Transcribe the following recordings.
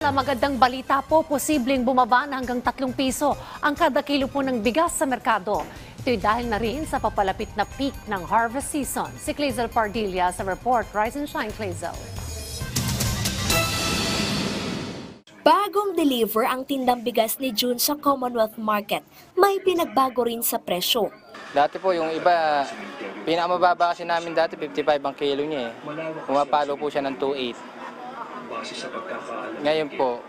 Sa magandang balita po, posibleng bumaba na hanggang 3 piso ang kada kilo po ng bigas sa merkado. Ito'y dahil na rin sa papalapit na peak ng harvest season. Si Clazel Pardilla sa report. Rise and shine, Clazel. Bagong deliver ang tindang bigas ni June sa Commonwealth Market. May pinagbago rin sa presyo. Dati po yung iba, pinakamababa kasi namin dati 55 ang kilo niya eh. Pumapalo po siya ng 2.8. Ngayon po,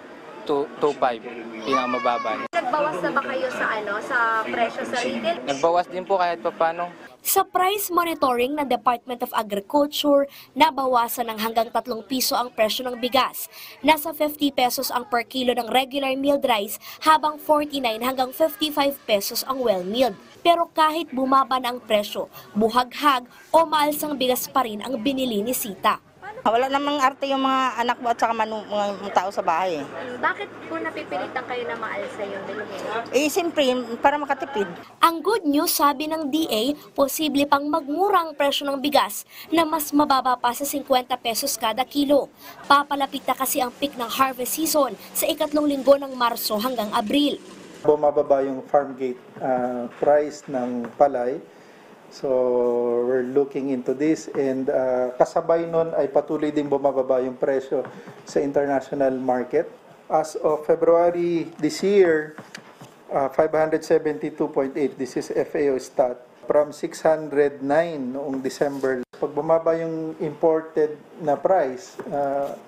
2.5, pinakamababa niya. Nagbawas na ba kayo sa presyo sa retail? Nagbawas din po kahit paano. Sa price monitoring ng Department of Agriculture, nabawasan ng hanggang 3 piso ang presyo ng bigas. Nasa 50 pesos ang per kilo ng regular milled rice, habang 49 hanggang 55 pesos ang well-milled. Pero kahit bumaba na ang presyo, buhaghag o maalsang bigas pa rin ang binili ni Sita. Wala namang arte yung mga anak mo at saka mga tao sa bahay. Bakit po napipilitan kayo na maalsa yung bilihin? Siyempre, para makatipid. Ang good news, sabi ng DA, posible pang magmura ang presyo ng bigas na mas mababa pa sa 50 pesos kada kilo. Papalapit na kasi ang peak ng harvest season sa ikatlong linggo ng Marso hanggang Abril. Bumababa yung farm gate price ng palay. So we're looking into this and kasabay nun ay patuloy din bumababa yung presyo sa international market. As of February this year, 572.8, this is FAO stat, from 609 noong December. Pag bumaba yung imported na price,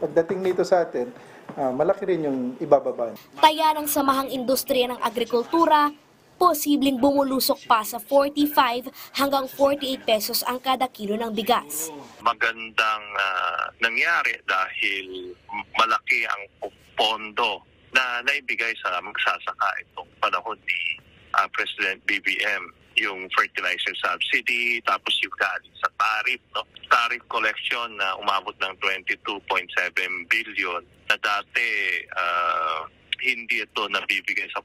pagdating nito sa atin, malaki rin yung ibababa. Taya ng Samahang Industriya ng Agrikultura, posibleng bumulusok pa sa 45 hanggang 48 pesos ang kada kilo ng bigas. Magandang nangyari dahil malaki ang pondo na naibigay sa magsasaka itong panahon ni President BBM, yung fertilizer subsidy, tapos yung galing sa tariff, tariff collection na umabot ng 22.7 billion na dati hindi ito nabibigay sa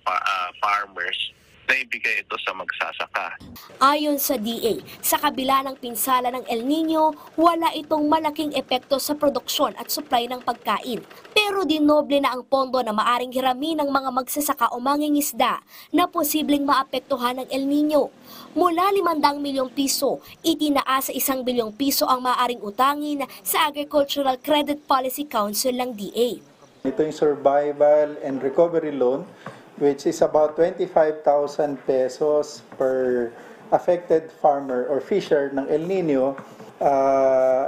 farmers, naibigay ito sa magsasaka. Ayon sa DA, sa kabila ng pinsala ng El Nino, wala itong malaking epekto sa produksyon at supply ng pagkain. Pero dinoble na ang pondo na maaring hiramin ng mga magsasaka o mangingisda na posibleng maapektuhan ng El Nino. Mula 500 milyong piso, itinaas sa 1 bilyong piso ang maaaring utangin sa Agricultural Credit Policy Council ng DA. Ito yung survival and recovery loan, which is about 25,000 pesos per affected farmer or fisher ng El Nino.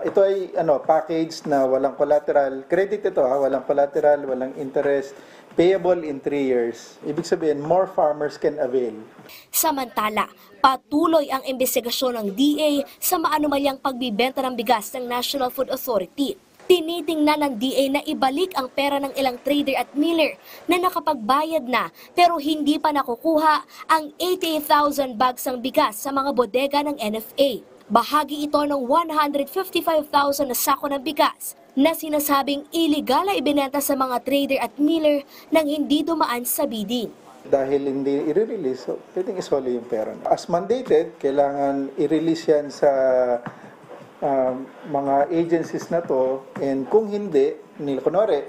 Ito ay package na walang collateral. Credit ito, walang collateral, walang interest, payable in 3 years. Ibig sabihin, more farmers can avail. Samantala, patuloy ang investigasyon ng DA sa maanumalyang pagbibenta ng bigas ng National Food Authority. Tinitingnan ng DA na ibalik ang pera ng ilang trader at miller na nakapagbayad na pero hindi pa nakukuha ang 88,000 bags ng bigas sa mga bodega ng NFA. Bahagi ito ng 155,000 na sako ng bigas na sinasabing iligal na ibinenta sa mga trader at miller nang hindi dumaan sa bidding. Dahil hindi i-release, so pwedeng isoli yung pera. As mandated, kailangan i-release yan sa mga agencies na to, and kung hindi, kunwari,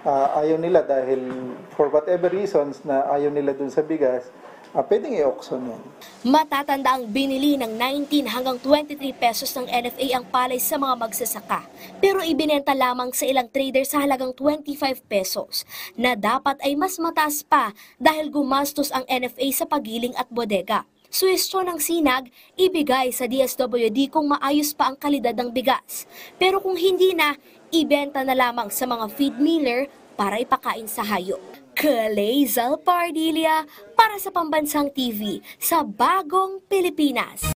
ayaw nila dahil for whatever reasons na ayaw nila dun sa bigas, pwedeng i-auction yan. Matatanda ang binili ng 19 hanggang 23 pesos ng NFA ang palay sa mga magsasaka, pero ibinenta lamang sa ilang trader sa halagang 25 pesos, na dapat ay mas mataas pa dahil gumastos ang NFA sa pagiling at bodega. Suwestyon ng Sinag, ibigay sa DSWD kung maayos pa ang kalidad ng bigas. Pero kung hindi na, ibenta na lamang sa mga feed miller para ipakain sa hayop. Clazel Pardilla para sa Pambansang TV sa Bagong Pilipinas.